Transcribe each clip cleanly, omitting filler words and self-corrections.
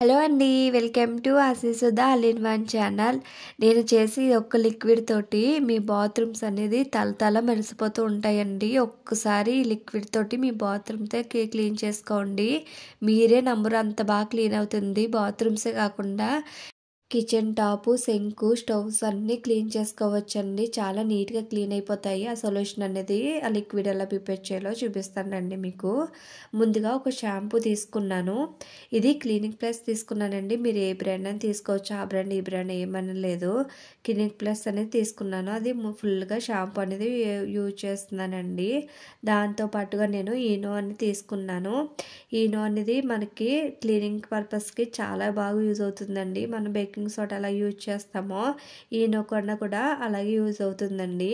Hello అండి. Welcome to Ashisudha all in one channel. నేను చేసి ఒక్క లిక్విడ్ తోటి మీ బాత్రూమ్స్ అనేది తళతళ మెరిసిపోతూ ఉంటాయండి. ఒక్కసారి ఈ లిక్విడ్ తోటి మీ బాత్రూమ్‌తో క్లీన్ చేసుకోండి. మీరే నమ్మరు, అంత బాగా క్లీన్ అవుతుంది. బాత్రూమ్సే కాకుండా కిచెన్ టాపు, సింకు, స్టవ్స్ అన్నీ క్లీన్ చేసుకోవచ్చండి. చాలా నీట్‌గా క్లీన్ అయిపోతాయి. ఆ సొల్యూషన్ అనేది, ఆ లిక్విడ్ ఎలా ప్రిపేర్ చేయాలో చూపిస్తానండి మీకు. ముందుగా ఒక షాంపూ తీసుకున్నాను. ఇది క్లినిక్ ప్లస్ తీసుకున్నానండి. మీరు ఏ బ్రాండ్ అయినా తీసుకోవచ్చు. ఆ బ్రాండ్, ఈ బ్రాండ్ ఏమని లేదు. క్లినిక్ ప్లస్ అనేది తీసుకున్నాను. అది ఫుల్‌గా షాంపూ అనేది యూజ్ చేస్తున్నానండి. దాంతో పాటుగా నేను ఈనో అని తీసుకున్నాను. ఈనో అనేది మనకి క్లీనింగ్ పర్పస్‌కి చాలా బాగా యూజ్ అవుతుందండి. మనం బేకింగ్ సోడా ఎలా యూజ్ చేస్తామో ఈనో కన్నా కూడా అలాగే యూజ్ అవుతుందండి.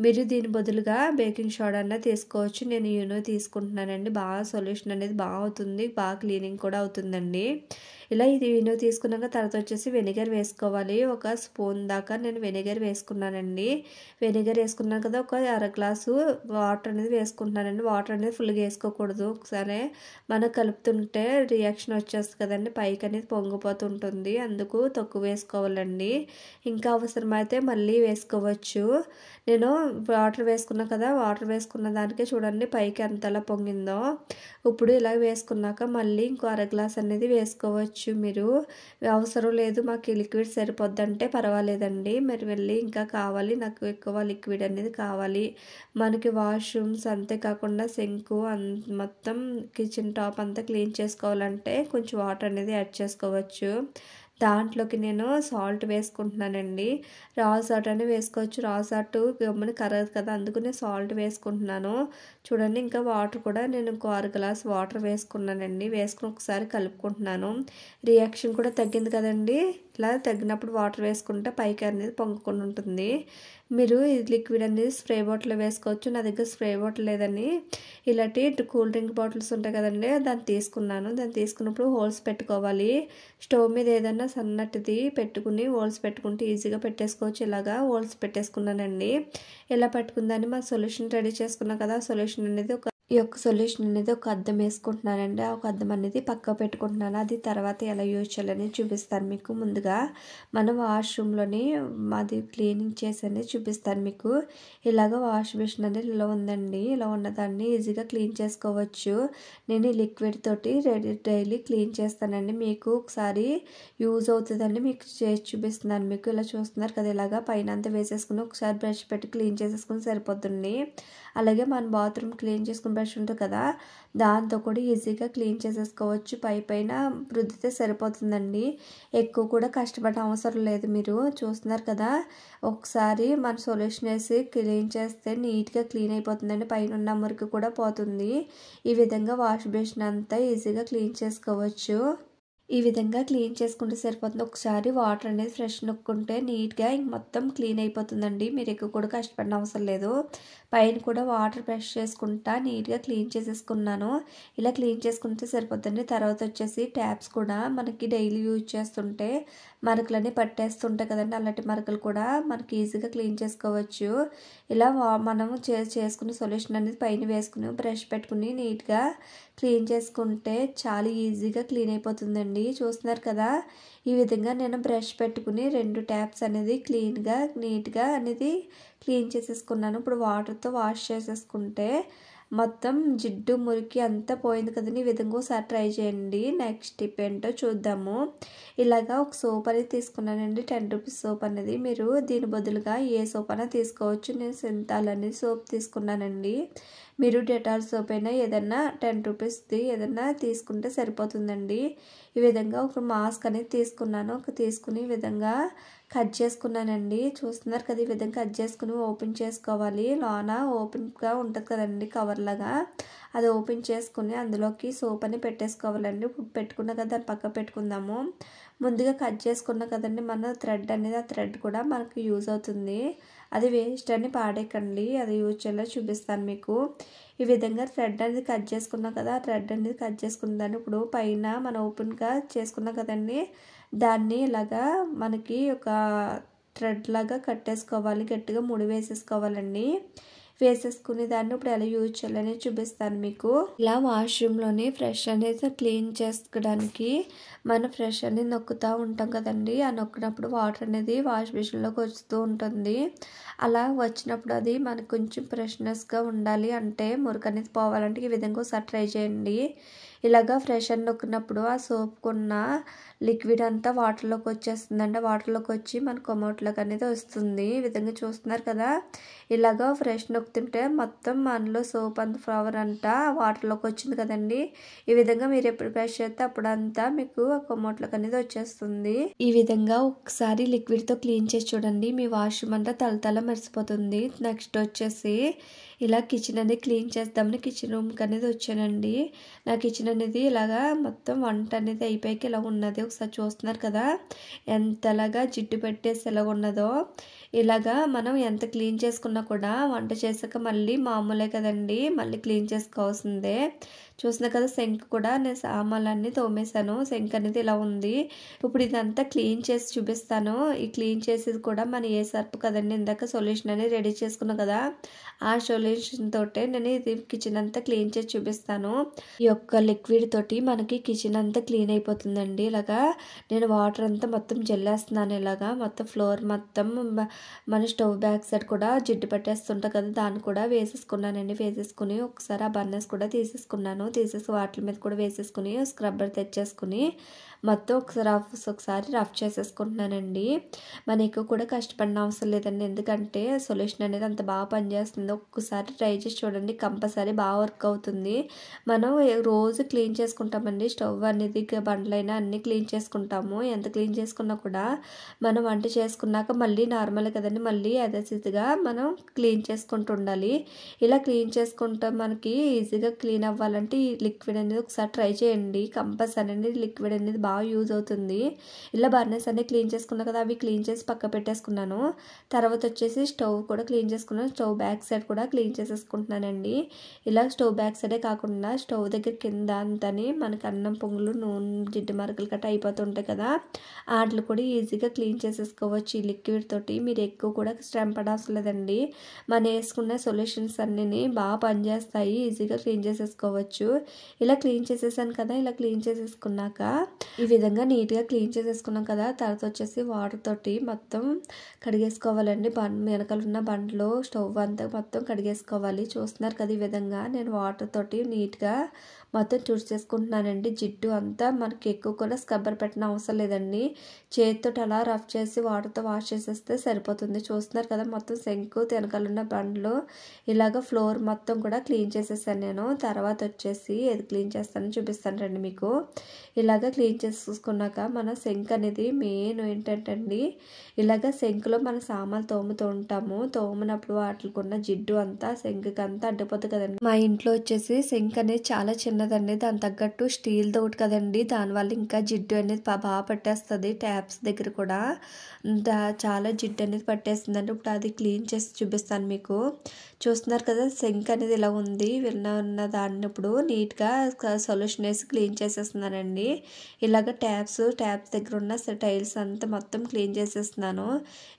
మీరు దీని బదులుగా బేకింగ్ సోడా అన్నా తీసుకోవచ్చు. నేను ఈనో తీసుకుంటున్నానండి. బాగా సొల్యూషన్ అనేది బాగా అవుతుంది. బాగా క్లీనింగ్ కూడా అవుతుందండి. ఇలా ఇది ఈనో తీసుకున్నాక తర్వాత వచ్చేసి వెనిగర్ వేసుకోవాలి. ఒక స్పూన్ దాకా నేను వెనిగర్ వేసుకున్నానండి. వెనిగర్ వేసుకున్నాను కదా, ఒక అర గ్లాసు వాటర్ అనేది వేసుకుంటున్నానండి. వాటర్ అనేది ఫుల్గా వేసుకోకూడదు. ఒకసారి మనం కలుపుతుంటే రియాక్షన్ వచ్చేస్తుంది కదండి, పైకి అనేది పొంగిపోతుంటుంది. అందుకు తక్కువ వేసుకోవాలండి. ఇంకా అవసరమైతే మళ్ళీ వేసుకోవచ్చు. నేను వాటర్ వేసుకున్నా కదా, వాటర్ వేసుకున్న దానికే చూడండి పైకి ఎంతలా పొంగిందో. ఇప్పుడు ఇలా వేసుకున్నాక మళ్ళీ ఇంకో అర గ్లాస్ అనేది వేసుకోవచ్చు. మీరు అవసరం లేదు, మాకు ఈ లిక్విడ్ సరిపోద్దంటే పర్వాలేదండి. మరి వెళ్ళి ఇంకా కావాలి, నాకు ఎక్కువ లిక్విడ్ అనేది కావాలి, మనకి వాష్రూమ్స్ అంతేకాకుండా సింకు మొత్తం కిచెన్ టాప్ అంతా క్లీన్ చేసుకోవాలంటే కొంచెం వాటర్ అనేది యాడ్ చేసుకోవచ్చు. దాంట్లోకి నేను సాల్ట్ వేసుకుంటున్నానండి. రా సాల్ట్ అని వేసుకోవచ్చు. రా సాల్ట్ గమ్మున కరగదు కదా, అందుకు నేను సాల్ట్ వేసుకుంటున్నాను. చూడండి, ఇంకా వాటర్ కూడా నేను ఇంకో అర గ్లాస్ వాటర్ వేసుకున్నానండి. వేసుకుని ఒకసారి కలుపుకుంటున్నాను. రియాక్షన్ కూడా తగ్గింది కదండి. ఇలా తగ్గినప్పుడు వాటర్ వేసుకుంటే పైకి అనేది పొంగకుండా ఉంటుంది. మీరు ఈ లిక్విడ్ అనేది స్ప్రే బాటిల్ వేసుకోవచ్చు. నా దగ్గర స్ప్రే బాటిల్ లేదని ఇలాంటి కూల్ డ్రింక్ బాటిల్స్ ఉంటాయి కదండి, దాన్ని తీసుకున్నాను. దాన్ని తీసుకున్నప్పుడు హోల్స్ పెట్టుకోవాలి. స్టవ్ మీద ఏదైనా సన్నటిది పెట్టుకుని హోల్స్ పెట్టుకుంటే ఈజీగా పెట్టేసుకోవచ్చు. ఇలాగా హోల్స్ పెట్టేసుకున్నానండి. ఇలా పెట్టుకుందని మా సొల్యూషన్ రెడీ చేసుకున్నాం కదా, ఆ సొల్యూషన్ అనేది ఈ యొక్క సొల్యూషన్ అనేది ఒక అద్దం వేసుకుంటున్నానండి. ఆ ఒక అద్దం అనేది పక్క పెట్టుకుంటున్నాను. అది తర్వాత ఎలా యూజ్ చేయాలని చూపిస్తాను మీకు. ముందుగా మనం వాష్రూమ్లోని అది క్లీనింగ్ చేసి చూపిస్తాను మీకు. ఇలాగ వాష్ బేసిన్ అనేది ఇలా ఉందండి. ఇలా ఉన్నదాన్ని ఈజీగా క్లీన్ చేసుకోవచ్చు. నేను ఈ లిక్విడ్ తోటి డైలీ క్లీన్ చేస్తానండి. మీకు ఒకసారి యూజ్ అవుతుందండి, మీకు చేసి చూపిస్తున్నాను. మీకు ఇలా చూస్తున్నారు కదా, ఇలాగా పైన అంతా వేసేసుకుని ఒకసారి బ్రష్ పెట్టి క్లీన్ చేసేసుకుని సరిపోతుంది. అలాగే మన బాత్రూమ్ క్లీన్ చేసుకుని బ్రష్ ఉంటుంది కదా, దాంతో కూడా ఈజీగా క్లీన్ చేసేసుకోవచ్చు. పైన రుద్దితే సరిపోతుందండి. ఎక్కువ కూడా కష్టపడే అవసరం లేదు. మీరు చూస్తున్నారు కదా, ఒకసారి మన సొల్యూషన్ వేసి క్లీన్ చేస్తే నీట్గా క్లీన్ అయిపోతుందండి. పైన ఉన్న మురికి కూడా పోతుంది. ఈ విధంగా వాష్ బేసిన్ అంతా ఈజీగా క్లీన్ చేసుకోవచ్చు. ఈ విధంగా క్లీన్ చేసుకుంటే సరిపోతుంది. ఒకసారి వాటర్ అనేది ఫ్రెష్ నొక్కుంటే నీట్గా మొత్తం క్లీన్ అయిపోతుందండి. మీరు ఎక్కువ కూడా కష్టపడిన అవసరం లేదు. పైన కూడా వాటర్ బ్రష్ చేసుకుంటా నీట్గా క్లీన్ చేసేసుకున్నాను. ఇలా క్లీన్ చేసుకుంటే సరిపోతుంది. తర్వాత వచ్చేసి ట్యాప్స్ కూడా మనకి డైలీ యూజ్ చేస్తుంటే మరకలన్నీ పట్టేస్తుంటాయి కదండి, అలాంటి మరకలు కూడా మనకి ఈజీగా క్లీన్ చేసుకోవచ్చు. ఇలా మనం చేసుకునే సొల్యూషన్ అనేది పైన వేసుకుని బ్రష్ పెట్టుకుని నీట్గా క్లీన్ చేసుకుంటే చాలా ఈజీగా క్లీన్ అయిపోతుందండి. చూస్తున్నారు కదా, ఈ విధంగా నేను బ్రష్ పెట్టుకుని 2 ట్యాప్స్ అనేది క్లీన్గా నీట్గా అనేది క్లీన్ చేసేసుకున్నాను. ఇప్పుడు వాటర్తో వాష్ చేసేసుకుంటే మొత్తం జిడ్డు మురికి అంతా పోయింది కదండి. ఈ విధంగా ఒకసారి ట్రై చేయండి. నెక్స్ట్ టిప్ ఏంటో చూద్దాము. ఇలాగా ఒక సోప్ అనేది తీసుకున్నానండి, 10 రూపీస్ సోప్ అనేది. మీరు దీని బదులుగా ఏ సోప్ అయినా తీసుకోవచ్చు. నేను సింతాల్ అనేది సోప్ తీసుకున్నానండి. మీరు డెటాల్ సోప్ అయినా ఏదన్నా 10 రూపీస్ది ఏదన్నా తీసుకుంటే సరిపోతుందండి. ఈ విధంగా ఒక మాస్క్ అనేది తీసుకున్నాను. తీసుకుని ఈ విధంగా కట్ చేసుకున్నానండి. చూస్తున్నారు కదా, ఈ విధంగా కట్ చేసుకుని ఓపెన్ చేసుకోవాలి. లోన ఓపెన్గా ఉంటుంది కదండి కవర్ లాగా, అది ఓపెన్ చేసుకుని అందులోకి సోప్ అని పెట్టేసుకోవాలండి. ఇప్పుడు పెట్టుకున్న కదా, దాన్ని పక్క పెట్టుకుందాము. ముందుగా కట్ చేసుకున్న కదండి మన థ్రెడ్ అనేది, ఆ థ్రెడ్ కూడా మనకు యూజ్ అవుతుంది. అది వేస్ట్ అని పాడేకండి, అది యూజ్ చేయాలో చూపిస్తాను మీకు. ఈ విధంగా థ్రెడ్ అనేది కట్ చేసుకున్నాం కదా, ఆ థ్రెడ్ అనేది కట్ చేసుకున్న దాన్ని ఇప్పుడు పైన మనం ఓపెన్గా చేసుకున్నాం కదండి, దాన్ని ఇలాగా మనకి ఒక థ్రెడ్ లాగా కట్టేసుకోవాలి. గట్టిగా ముడి వేసేసుకోవాలండి. వేసేసుకుని దాన్ని ఇప్పుడు ఎలా యూజ్ చేయాలని చూపిస్తాను మీకు. ఇలా వాష్రూమ్లోని ఫ్రెష్ అనేది క్లీన్ చేసుకోవడానికి మనం ఫ్రెష్ అనేది నొక్కుతూ ఉంటాం కదండి. ఆ నొక్కినప్పుడు వాటర్ అనేది వాష్ బేసిన్లోకి వస్తూ ఉంటుంది. అలా వచ్చినప్పుడు అది మనకు కొంచెం ఫ్రెష్నెస్గా ఉండాలి అంటే, మురికి అనేది పోవాలంటే ఈ విధంగా ఒకసారి ట్రై చేయండి. ఇలాగా ఫ్రెష్ అని నొక్కినప్పుడు ఆ సోప్కున్న లిక్విడ్ అంతా వాటర్లోకి వచ్చేస్తుందండి. వాటర్లోకి వచ్చి మన కొమోట్లోకి అనేది వస్తుంది. ఈ విధంగా చూస్తున్నారు కదా. ఇలాగా ఫ్రెష్ నొక్కుతుంటే మొత్తం మనలో సోప్ అంత ఫ్లవర్ అంతా వాటర్లోకి వచ్చింది కదండి. ఈ విధంగా మీరు ఎప్పుడు బ్రష్ చేస్తే అప్పుడంతా మీకు ఆ కొమోట్లోకి అనేది వచ్చేస్తుంది. ఈ విధంగా ఒకసారి లిక్విడ్తో క్లీన్ చేసి చూడండి. మీ వాష్రూమ్ అంతా తలతల మెరిసిపోతుంది. నెక్స్ట్ వచ్చేసి ఇలా కిచెన్ అనేది క్లీన్ చేద్దామని కిచెన్ రూమ్కి అనేది వచ్చానండి. నా కిచెన్ అనేది ఇలాగా మొత్తం వంట అనేది అయిపోయాక ఇలా ఉన్నది. ఒకసారి చూస్తున్నారు కదా ఎంతలాగా జిడ్డు పెట్టేసి ఎలా ఉన్నదో. ఇలాగా మనం ఎంత క్లీన్ చేసుకున్నా కూడా వంట చేసాక మళ్ళీ మామూలే కదండి, మళ్ళీ క్లీన్ చేసుకోవాల్సిందే. చూసిన కదా సింక్ కూడా నేను సామాన్లన్నీ తోమేశాను. సింక్ అనేది ఇలా ఉంది. ఇప్పుడు ఇదంతా క్లీన్ చేసి చూపిస్తాను. ఈ క్లీన్ చేసేది కూడా మన ఏ సర్ప్ కదండి, ఇందాక సొల్యూషన్ అనేది రెడీ చేసుకున్నాం కదా, ఆ సొల్యూషన్ తోటే నేను ఇది కిచెన్ అంతా క్లీన్ చేసి చూపిస్తాను. ఈ యొక్క లిక్విడ్ తోటి మనకి కిచెన్ అంతా క్లీన్ అయిపోతుందండి. ఇలాగా నేను వాటర్ అంతా మొత్తం జల్లేస్తున్నాను. ఇలాగా మొత్తం ఫ్లోర్ మొత్తం మన స్టవ్ బ్యాక్ సైడ్ కూడా జిడ్డు పట్టేస్తుంటా కదా, దాన్ని కూడా వేసేసుకున్నానండి. వేసేసుకుని ఒకసారి ఆ బర్నర్స్ కూడా తీసేసుకున్నాను. తీసేసి వాటర్ మీద కూడా వేసేసుకుని స్క్రబ్బర్ తెచ్చేసుకుని మొత్తం ఒకసారి రఫ్ చేసేసుకుంటున్నానండి. మన ఎక్కువ కూడా కష్టపడిన అవసరం లేదండి, ఎందుకంటే సొల్యూషన్ అనేది అంత బాగా పనిచేస్తుంది. ఒక్కసారి ట్రై చేసి చూడండి, కంపల్సరీ బాగా వర్క్ అవుతుంది. మనం రోజు క్లీన్ చేసుకుంటామండి. స్టవ్ అనేది బండ్లైనా అన్నీ క్లీన్ చేసుకుంటాము. ఎంత క్లీన్ చేసుకున్నా కూడా మనం వంట చేసుకున్నాక మళ్ళీ నార్మల్ కదండి, మళ్ళీ యథాస్థితిగా మనం క్లీన్ చేసుకుంటూ ఉండాలి. ఇలా క్లీన్ చేసుకుంటే మనకి ఈజీగా క్లీన్ అవ్వాలంటే ఈ లిక్విడ్ అనేది ఒకసారి ట్రై చేయండి. కంపల్సరీ అనేది లిక్విడ్ అనేది బాగా యూజ్ అవుతుంది. ఇలా బర్నర్స్ అన్ని క్లీన్ చేసుకున్నా కదా, అవి క్లీన్ చేసి పక్క పెట్టేసుకున్నాను. తర్వాత వచ్చేసి స్టవ్ కూడా క్లీన్ చేసుకున్నాను. స్టవ్ బ్యాక్ సైడ్ కూడా క్లీన్ చేసేసుకుంటున్నానండి. ఇలా స్టవ్ బ్యాక్ సైడే కాకుండా స్టవ్ దగ్గర కింద అంతని మనకి అన్నం పొంగులు, నూనె, జిడ్డు మరకలు గట్రా అయిపోతుంటాయి కదా, వాటిని కూడా ఈజీగా క్లీన్ చేసేసుకోవచ్చు ఈ లిక్విడ్ తోటి. మీరు ఎక్కువ కూడా శ్రమ పడవసరం లేదండి. మనం వేసుకున్న సొల్యూషన్స్ అన్నీ బాగా పనిచేస్తాయి. ఈజీగా క్లీన్ చేసేసుకోవచ్చు. ఇలా క్లీన్ చేసేసాను కదా. ఇలా క్లీన్ చేసేసుకున్నాక ఈ విధంగా నీట్గా క్లీన్ చేసేసుకున్నాం కదా. తర్వాత వచ్చేసి వాటర్ తోటి మొత్తం కడిగేసుకోవాలండి. వెనకాల ఉన్న బండ్లో స్టవ్ అంతా మొత్తం కడిగేసుకోవాలి. చూస్తున్నారు కదా, ఈ విధంగా నేను వాటర్ తోటి నీట్గా మొత్తం తుడిచేసుకుంటున్నానండి. జిడ్డు అంతా మనకి ఎక్కువ కూడా స్క్రబ్బర్ పెట్టిన అవసరం లేదండి. చేతితో అలా రఫ్ చేసి వాటర్తో వాష్ చేసేస్తే సరిపోతుంది. చూస్తున్నారు కదా, మొత్తం సింక్ వెనకాల ఉన్న బండ్లు ఇలాగ ఫ్లోర్ మొత్తం కూడా క్లీన్ చేసేసాను నేను. తర్వాత వచ్చేసి ఏది క్లీన్ చేస్తానని చూపిస్తాను రండి మీకు. ఇలాగ క్లీన్ చేసుకున్నాక మన సింక్ అనేది మెయిన్ ఏంటంటే అండి, ఇలాగ సింక్లో మన సామాన్లు తోముతూ ఉంటాము. తోమినప్పుడు వాటికి ఉన్న జిడ్డు అంతా సింక్కి అంతా అడ్డిపోతుంది కదండి. మా ఇంట్లో వచ్చేసి సింక్ అనేది చాలా చిన్నదండి, దాని తగ్గట్టు స్టీల్ తోటి కదండి, దానివల్ల ఇంకా జిడ్డు అనేది బాగా పట్టేస్తుంది. ట్యాప్స్ దగ్గర కూడా చాలా జిడ్డు అనేది పట్టేస్తుందండి. ఇప్పుడు అది క్లీన్ చేసి చూపిస్తాను మీకు. చూస్తున్నారు కదా, సింక్ అనేది ఇలా ఉంది. ఉన్న దాన్ని ఇప్పుడు నీట్గా సొల్యూషన్ వేసి క్లీన్ చేసేస్తున్నానండి. ఇలాగ ట్యాప్స్ దగ్గర ఉన్న టైల్స్ అంతా మొత్తం క్లీన్ చేసేస్తున్నాను.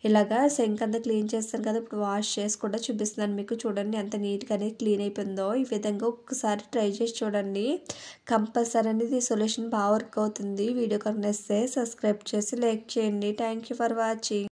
ఇలాగా సింక్ అంతా క్లీన్ చేస్తాను కదా, ఇప్పుడు వాష్ చేసి కూడా చూపిస్తున్నాను మీకు. చూడండి ఎంత నీట్గా అనేది క్లీన్ అయిపోయిందో. ఈ విధంగా ఒక్కసారి ట్రై చేసి చూడండి, కంపల్సరీ అనేది సొల్యూషన్ బాగా వర్క్ అవుతుంది. వీడియో కనిపిస్తే సబ్స్క్రైబ్ చేసి లైక్ చేయండి. Thank you for watching.